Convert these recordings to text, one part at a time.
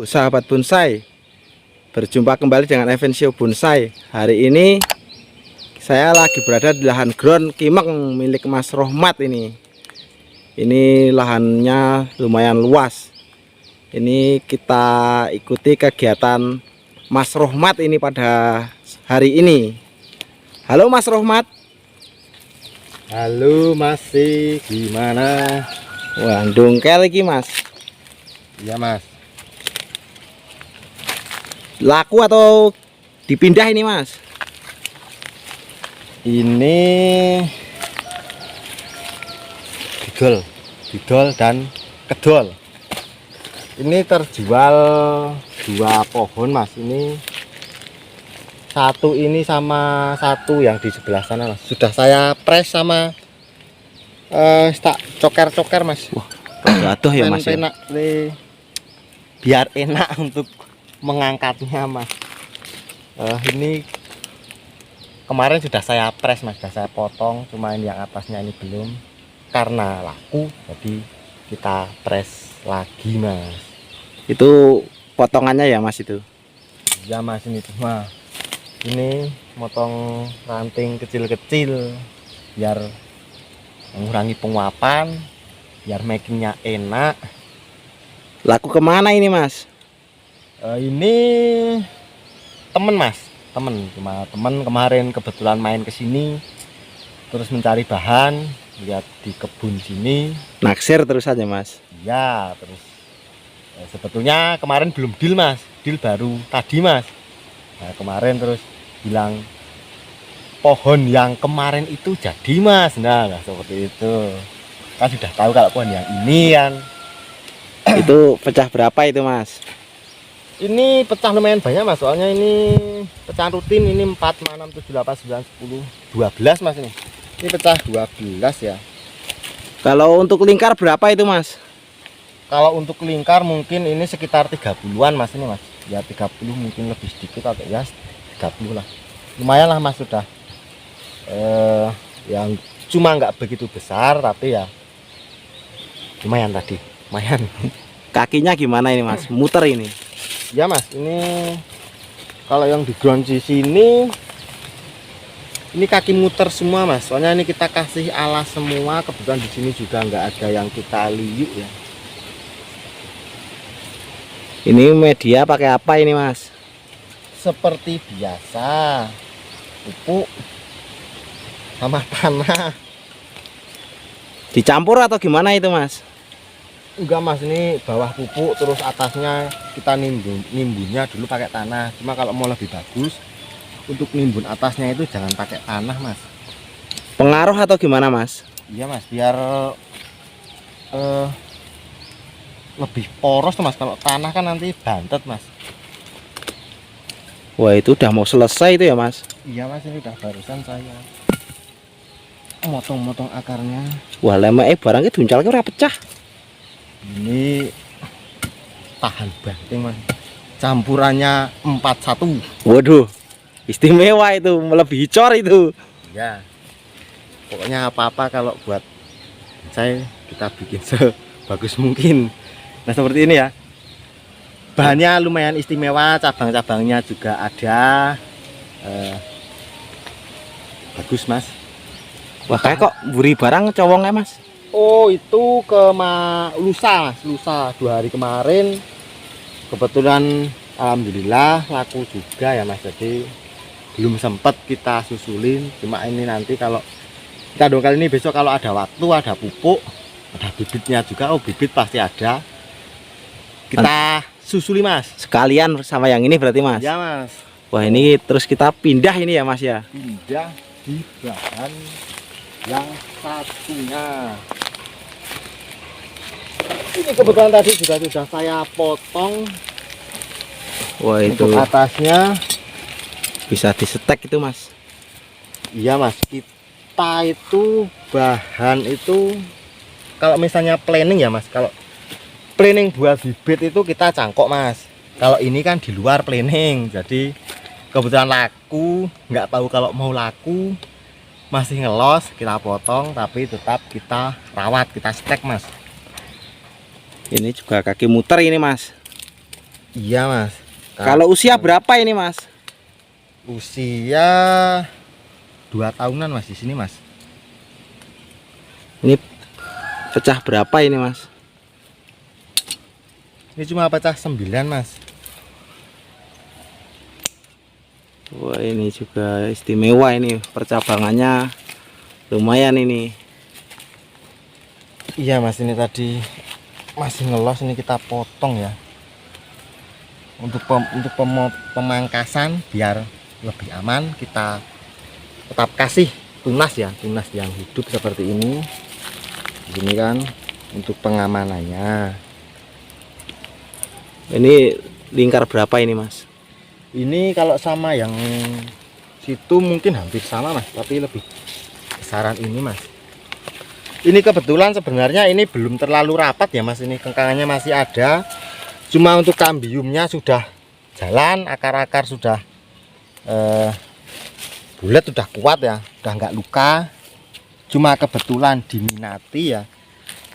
Sahabat bonsai, berjumpa kembali dengan Evencio Bonsai. Hari ini saya lagi berada di lahan ground Kimeng milik Mas Rohmat ini. Ini lahannya lumayan luas. Ini kita ikuti kegiatan Mas Rohmat ini pada hari ini. Halo Mas Rohmat. Halo Mas, gimana? Wah, dongkel iki Mas. Iya Mas. Laku atau dipindah ini Mas? Ini didol dan kedol. Ini terjual 2 pohon Mas. Ini satu ini sama satu yang di sebelah sana Mas. Sudah saya press sama tak coker-coker Mas. Wah, aduh ya Mas ya. Biar enak untuk mengangkatnya Mas. Ini kemarin sudah saya press Mas, sudah saya potong, cuma yang atasnya ini belum karena laku, jadi kita press lagi Mas. Itu potongannya ya Mas itu? Ya Mas, ini cuma ini motong ranting kecil-kecil biar mengurangi penguapan, biar makingnya enak. Laku kemana ini Mas? Ini temen Mas, cuma temen kemarin kebetulan main ke sini, terus mencari bahan, lihat di kebun sini, Naksir terus aja Mas. ya terus sebetulnya kemarin belum deal Mas, deal baru tadi Mas. Nah kemarin terus bilang pohon yang kemarin itu jadi Mas. Nah seperti itu kan sudah tahu kalau pohon yang ini kan. Itu pecah berapa itu Mas? Ini pecah lumayan banyak Mas, soalnya ini pecahan rutin, ini 4, 5, 6, 7, 8, 9, 10, 12 Mas ini. Ini pecah 12 ya. Kalau untuk lingkar berapa itu Mas? Kalau untuk lingkar mungkin ini sekitar 30-an Mas ini Mas. Ya 30 mungkin lebih sedikit atau ya 30 lah. Lumayan lah Mas sudah. Yang cuma nggak begitu besar tapi ya lumayan tadi, lumayan. Kakinya gimana ini Mas? Muter ini. Ya Mas, ini kalau yang di ground di sini ini kaki muter semua Mas. Soalnya ini kita kasih alas semua, kebetulan di sini juga nggak ada yang kita liuk ya. Ini media pakai apa ini Mas? Seperti biasa, pupuk sama tanah. Dicampur atau gimana itu Mas? Enggak Mas, ini bawah pupuk terus atasnya kita nimbunnya dulu pakai tanah. Cuma kalau mau lebih bagus untuk nimbun atasnya itu jangan pakai tanah Mas. Pengaruh atau gimana Mas? Iya Mas, biar lebih poros tuh Mas. Kalau tanah kan nanti bantet Mas. Wah, itu udah mau selesai itu ya Mas? Iya Mas, ini udah barusan saya motong-motong akarnya. Wah, lemeke barangnya duncalnya ora pecah. Ini tahan banting Mas. Campurannya 41. Waduh, istimewa itu, melebihi cor itu. Ya. Pokoknya apa-apa kalau buat saya kita bikin sebagus mungkin. Nah, seperti ini ya. Bahannya lumayan istimewa, cabang-cabangnya juga ada. Bagus Mas. Wah, kayak kok buri barang cowongnya Mas? Oh, itu lusa Mas, lusa 2 hari kemarin. Kebetulan alhamdulillah laku juga ya Mas. Jadi belum sempat kita susulin. Cuma ini nanti kalau kita dongkal ini besok kalau ada waktu, ada pupuk, ada bibitnya juga. Oh, bibit pasti ada. Kita susuli Mas. Sekalian sama yang ini berarti Mas? Ya Mas. Wah, ini terus kita pindah ini ya Mas ya? Pindah di bahan yang satunya. Ini kebetulan tadi juga sudah saya potong. Wah, itu untuk atasnya bisa disetek itu Mas? iya Mas, kita itu bahan itu kalau misalnya planning ya Mas, kalau planning buat bibit itu kita cangkok Mas. Kalau ini kan di luar planning, jadi kebetulan laku, nggak tahu kalau mau laku masih ngelos, kita potong tapi tetap kita rawat, kita stek Mas. Ini juga kaki muter ini Mas. Iya mas. Kalau usia berapa ini mas? Usia 2 tahunan mas di sini mas. Ini pecah berapa ini mas? Ini cuma pecah 9 mas. Wah ini juga istimewa ini, percabangannya lumayan ini. Iya mas, ini tadi masih ngelos, ini kita potong ya. Untuk pemangkasan biar lebih aman, kita tetap kasih tunas ya, tunas yang hidup seperti ini. Ini kan untuk pengamanannya. Ini lingkar berapa ini mas? Ini kalau sama yang situ mungkin hampir sama mas, tapi lebih besaran ini mas. Ini kebetulan sebenarnya ini belum terlalu rapat ya mas, ini kengkangannya masih ada. Cuma untuk kambiumnya sudah jalan, akar-akar sudah bulat, sudah kuat ya, sudah nggak luka. Cuma kebetulan diminati ya,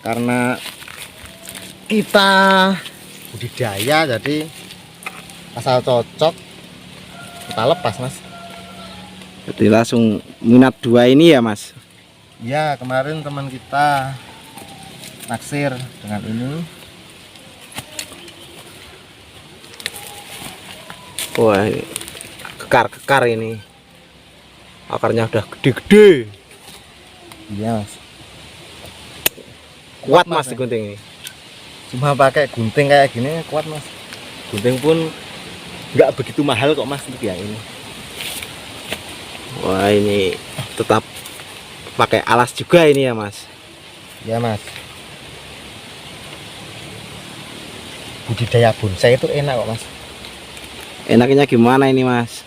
karena kita budidaya jadi asal cocok kita lepas mas. Jadi langsung minat 2 ini ya mas? Ya kemarin teman kita naksir dengan ini. Wah kekar-kekar ini, akarnya udah gede-gede. Iya mas. Kuat mas digunting ini. Cuma pakai gunting kayak gini kuat mas. Gunting pun nggak begitu mahal kok mas untuk yang ini. Wah ini tetap pakai alas juga ini ya mas? Ya mas. Budidaya bonsai itu enak kok mas. Enaknya gimana ini mas?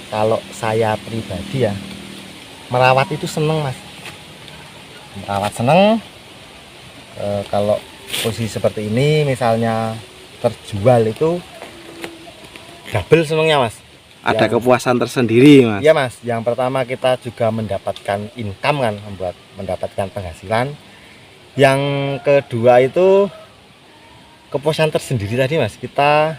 Kalau saya pribadi ya, merawat itu seneng mas. Merawat seneng. Kalau posisi seperti ini misalnya terjual itu double senengnya mas. Ada kepuasan tersendiri mas? Iya mas, yang pertama kita juga mendapatkan income kan, mendapatkan penghasilan. Yang kedua itu kepuasan tersendiri tadi mas. Kita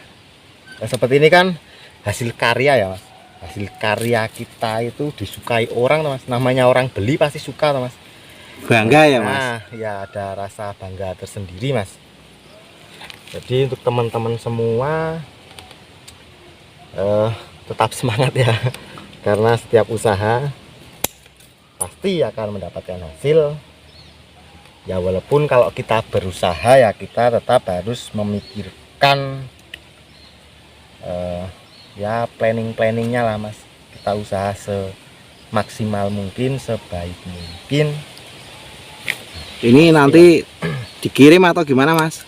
seperti ini kan hasil karya ya mas. Hasil karya kita itu disukai orang mas. Namanya orang beli pasti suka mas. Bangga ya mas? Nah ya ada rasa bangga tersendiri mas. Jadi untuk teman-teman semua tetap semangat ya. Karena setiap usaha pasti akan mendapatkan hasil. Ya walaupun kalau kita berusaha ya kita tetap harus memikirkan ya planningnya lah mas. Kita usaha semaksimal mungkin, sebaik mungkin. Ini nanti dikirim atau gimana mas?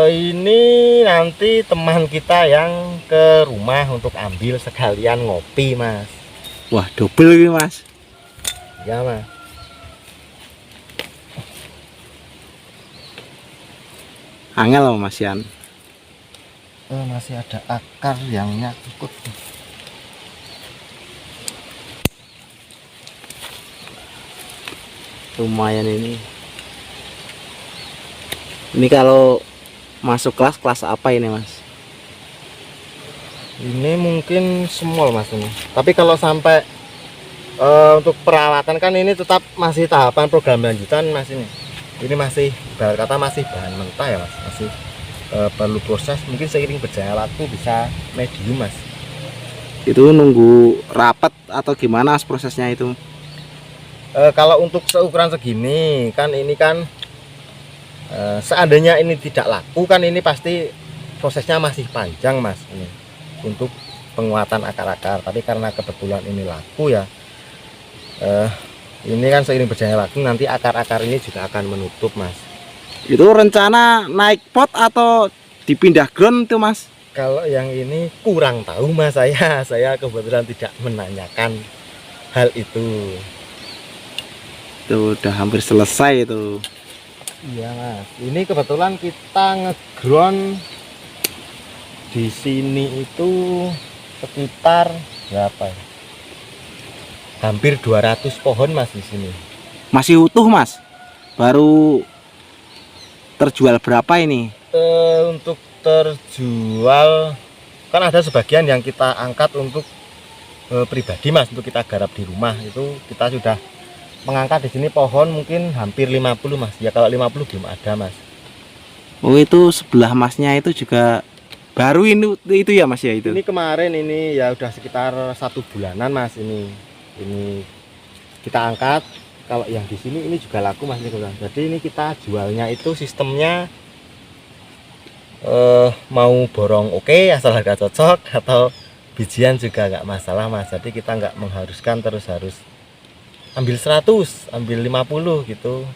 Ini nanti teman kita yang ke rumah untuk ambil sekalian ngopi mas. Wah double ini mas. Ya mas. Angel loh mas Yan. Masih ada akar yang nyangkut. Lumayan ini. Ini kalau masuk kelas apa ini mas? Ini mungkin small mas ini. Tapi kalau sampai untuk perawatan kan ini tetap masih tahapan program lanjutan mas ini. Ini masih ibarat kata masih bahan mentah ya mas. Masih perlu proses. Mungkin seiring berjalannya waktu bisa medium mas. Itu nunggu rapat atau gimana prosesnya itu? Kalau untuk seukuran segini kan ini kan seandainya ini tidak laku kan ini pasti prosesnya masih panjang mas ini untuk penguatan akar-akar. Tapi karena kebetulan ini laku ya, ini kan seiring berjalannya waktu nanti akar-akar ini juga akan menutup mas. Itu rencana naik pot atau dipindah ground tuh mas? Kalau yang ini kurang tahu mas, saya kebetulan tidak menanyakan hal itu. Itu udah hampir selesai itu. Iya mas, ini kebetulan kita ngeground di sini itu sekitar berapa ya? Hampir 200 pohon mas di sini. Masih utuh mas? Baru terjual berapa ini? Untuk terjual kan ada sebagian yang kita angkat untuk pribadi Mas, untuk kita garap di rumah. Itu kita sudah mengangkat di sini pohon mungkin hampir 50 Mas. Ya kalau 50 belum ada Mas. Oh, itu sebelah Masnya itu juga baru itu ya Mas ya itu. Ini kemarin ini ya udah sekitar 1 bulanan Mas ini. Ini kita angkat. Kalau yang di sini ini juga laku Mas. Jadi ini kita jualnya itu sistemnya mau borong oke, asal harga cocok, atau bijian juga nggak masalah Mas. Jadi kita nggak mengharuskan terus harus ambil 100, ambil 50 gitu.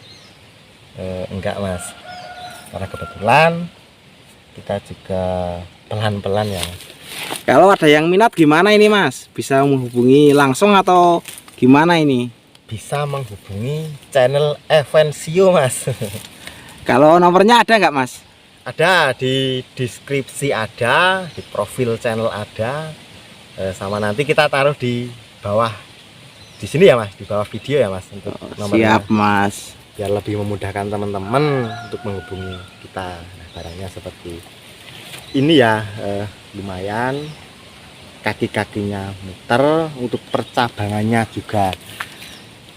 Enggak Mas. Karena kebetulan kita juga pelan-pelan ya Mas. Kalau ada yang minat gimana ini Mas? Bisa menghubungi langsung atau gimana ini? Bisa menghubungi channel Evencio Mas. Kalau nomornya ada nggak Mas? Ada di deskripsi, ada di profil channel, ada sama nanti kita taruh di bawah di sini ya Mas, di bawah video ya Mas, untuk nomornya. Siap Mas, biar lebih memudahkan teman-teman untuk menghubungi kita. Nah, barangnya seperti ini ya, lumayan kaki-kakinya muter, untuk percabangannya juga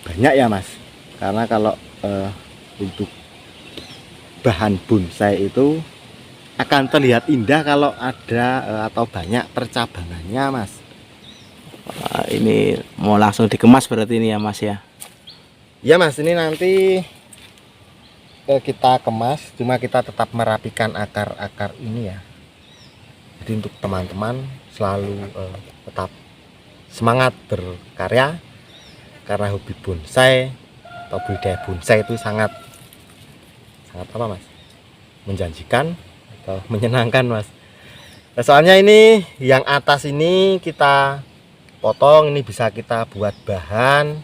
banyak ya Mas, karena kalau untuk bahan bonsai itu akan terlihat indah kalau ada atau banyak percabangannya Mas. Ini mau langsung dikemas berarti ini ya Mas ya? Ya Mas, ini nanti kita kemas, cuma kita tetap merapikan akar-akar ini ya. Jadi untuk teman-teman selalu tetap semangat berkarya, karena hobi bonsai atau budidaya bonsai itu sangat apa Mas, menjanjikan atau menyenangkan Mas. Nah, soalnya ini yang atas ini kita potong, ini bisa kita buat bahan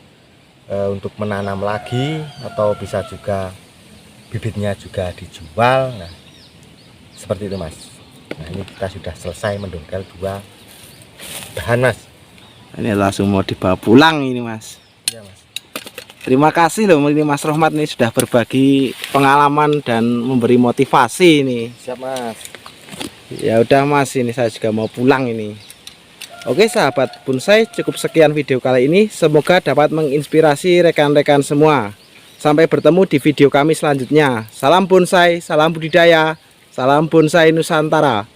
untuk menanam lagi, atau bisa juga bibitnya juga dijual. Nah, seperti itu Mas. Nah, ini kita sudah selesai mendongkel 2 bahan Mas. Ini langsung mau dibawa pulang ini Mas. Ya Mas. Terima kasih loh ini Mas Rohmat, ini sudah berbagi pengalaman dan memberi motivasi ini. Siap Mas. Ya udah Mas, ini saya juga mau pulang ini. Oke sahabat bonsai, cukup sekian video kali ini. Semoga dapat menginspirasi rekan-rekan semua. Sampai bertemu di video kami selanjutnya. Salam bonsai, salam budidaya, salam bonsai Nusantara.